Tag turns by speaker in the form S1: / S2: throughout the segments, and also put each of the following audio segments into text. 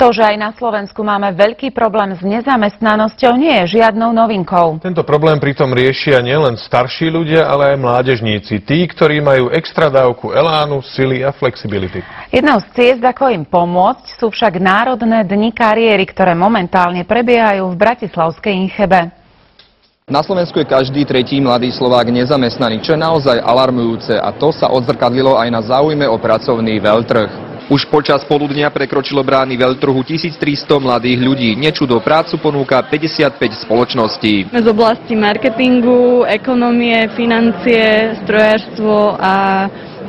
S1: To, že aj na Slovensku máme veľký problém s nezamestnanosťou, nie je žiadnou novinkou.
S2: Tento problém pritom riešia nielen starší ľudia, ale aj mládežníci. Tí, ktorí majú extra dávku elánu, sily a flexibility.
S1: Jednou z ciest, ako im pomôcť, sú však národné dni kariéry, ktoré momentálne prebiehajú v bratislavskej Inchebe.
S3: Na Slovensku je každý tretí mladý Slovák nezamestnaný, čo je naozaj alarmujúce, a to sa odzrkadlilo aj na záujme o pracovný veľtrh. Už počas poludnia prekročilo brány veľtrhu 1300 mladých ľudí. Nečudo, prácu ponúka 55 spoločností.
S4: Z oblasti marketingu, ekonomie, financie, strojárstvo a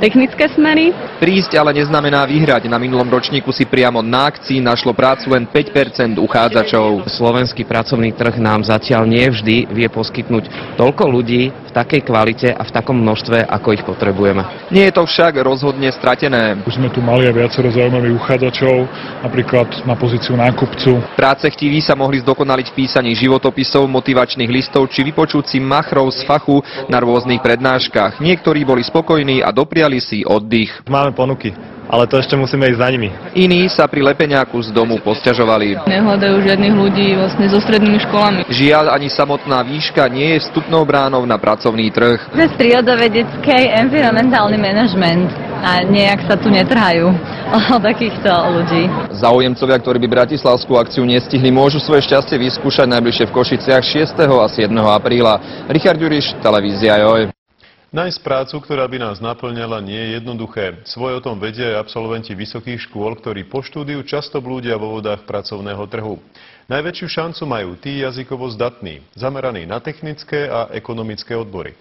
S4: technické smery.
S3: Prísť ale neznamená vyhrať. Na minulom ročníku si priamo na akcii našlo prácu len 5% uchádzačov.
S5: Slovenský pracovný trh nám zatiaľ nie vždy vie poskytnúť toľko ľudí v takej kvalite a v takom množstve, ako ich potrebujeme.
S3: Nie je to však rozhodne stratené.
S6: Už sme tu mali aj viacero zaujímavých uchádzačov, napríklad na pozíciu nákupcu.
S3: Práce chtiví sa mohli zdokonaliť v písaní životopisov, motivačných listov či vypočuť si machrov z fachu na rôznych prednáškach. Niektorí boli spokojní a dopriali si oddych.
S7: Máme ponuky, ale to ešte musíme ísť za nimi.
S3: Iní sa pri lepeňáku z domu posťažovali.
S4: Nehľadajú žiadnych ľudí vlastne so strednými školami.
S3: Žiaľ, ani samotná výška nie je vstupnou bránou na pracovný trh.
S8: Cez prírodovedecký environmentálny manažment a nejak sa tu netrhajú o takýchto ľudí.
S3: Záujemcovia, ktorí by bratislavskú akciu nestihli, môžu svoje šťastie vyskúšať najbližšie v Košiciach 6. a 7. apríla. Richard Ďuriš, televízia JOJ.
S2: Nájsť prácu, ktorá by nás naplňala, nie je jednoduché. Svoje o tom vedia aj absolventi vysokých škôl, ktorí po štúdiu často blúdia vo vodách pracovného trhu. Najväčšiu šancu majú tí jazykovo zdatní, zameraní na technické a ekonomické odbory.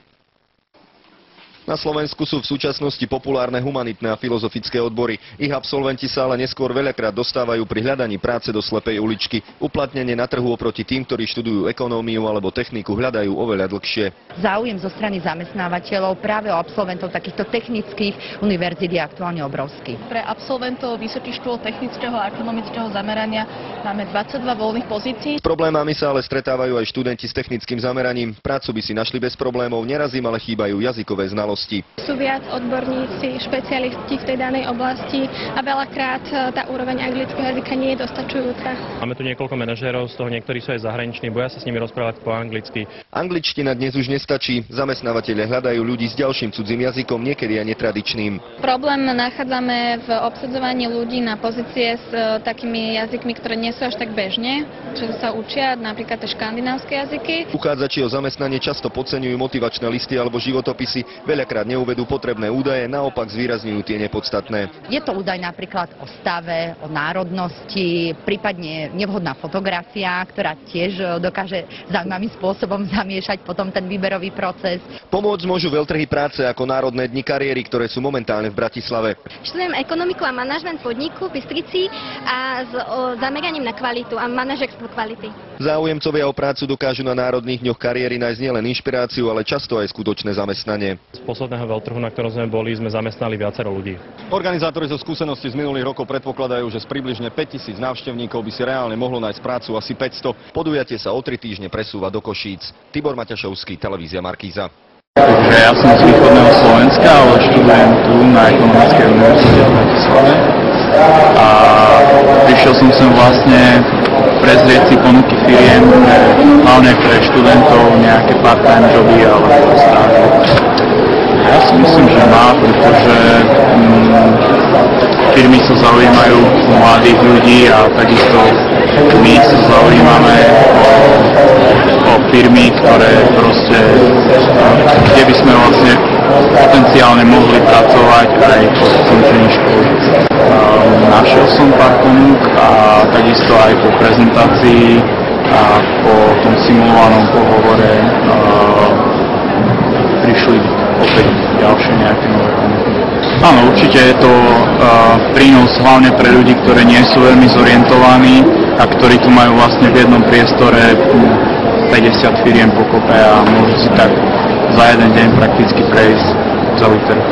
S3: Na Slovensku sú v súčasnosti populárne humanitné a filozofické odbory. Ich absolventi sa ale neskôr veľakrát dostávajú pri hľadaní práce do slepej uličky. Uplatnenie na trhu oproti tým, ktorí študujú ekonómiu alebo techniku, hľadajú oveľa dlhšie.
S9: Záujem zo strany zamestnávateľov práve o absolventov takýchto technických univerzít je aktuálne obrovský.
S10: Pre absolventov vysokých škôl technického a ekonomického zamerania máme 22 voľných pozícií.
S3: S problémami sa ale stretávajú aj študenti s technickým zameraním. Prácu by si našli bez problémov, neraz im ale chýbajú jazykové znalosti.
S11: Sú viac odborníci, špecialisti v tej danej oblasti a veľakrát tá úroveň anglického jazyka nie je dostačujúca.
S5: Máme tu niekoľko manažérov, z toho niektorí sú aj zahraniční, boja sa s nimi rozprávať po anglicky.
S3: Angličtina dnes už nestačí. Zamestnávateľia hľadajú ľudí s ďalším cudzím jazykom, niekedy aj netradičným.
S11: Problém nachádzame v obsadzovaní ľudí na pozície s takými jazykmi, ktoré nie sú až tak bežne, čo sa učia, napríklad tie škandinávske jazyky.
S3: Uchádzači o zamestnanie často podceňujú motivačné listy alebo životopisy. Veľakrát neuvedú potrebné údaje, naopak zvýrazňujú tie nepodstatné.
S9: Je to údaj napríklad o stave, o národnosti, prípadne nevhodná fotografia, ktorá tiež dokáže zaujímavým spôsobom zamiešať potom ten výberový proces.
S3: Pomôcť môžu veľtrhy práce ako národné dni kariéry, ktoré sú momentálne v Bratislave.
S11: Študujem ekonomiku a manažment podniku v Bystrici a s zameraním na kvalitu a manažerstvo kvality.
S3: Záujemcovia o prácu dokážu na národných dňoch kariéry nájsť nielen inšpiráciu, ale často aj skutočné zamestnanie.
S5: Z posledného veľtrhu, na ktorom sme boli, sme zamestnali viacero ľudí.
S7: Organizátori zo skúseností z minulých rokov predpokladajú, že z približne 5000 návštevníkov by si reálne mohlo nájsť prácu asi 500. Podujatie sa o 3 týždne presúva do Košíc. Tibor Maťašovský, televízia Markíza.
S12: Takže ja som z východného Slovenska, ale študujem tu na Ekonomickej univerzite v Bratislave. A prišiel som sem vlastne prezrieť si ponuky firiem, hlavne pre študentov, nejaké part-time joby alebo stáže. Ja si myslím, že má, pretože firmy sa zaujímajú o mladých ľudí a takisto my sa zaujímame o firmy, ktoré proste, kde by sme vlastne potenciálne mohli pracovať aj po skončení školy. Našiel som pár ponúk a takisto aj po prezentácii a po tom simulovanom pohovore prišli opäť ďalšie nejaké nové ponuky. Áno, určite je to prínos hlavne pre ľudí, ktorí nie sú veľmi zorientovaní a ktorí tu majú vlastne v jednom priestore 50 firiem pokope a môžu si tak za jeden deň prakticky prejsť celý trh.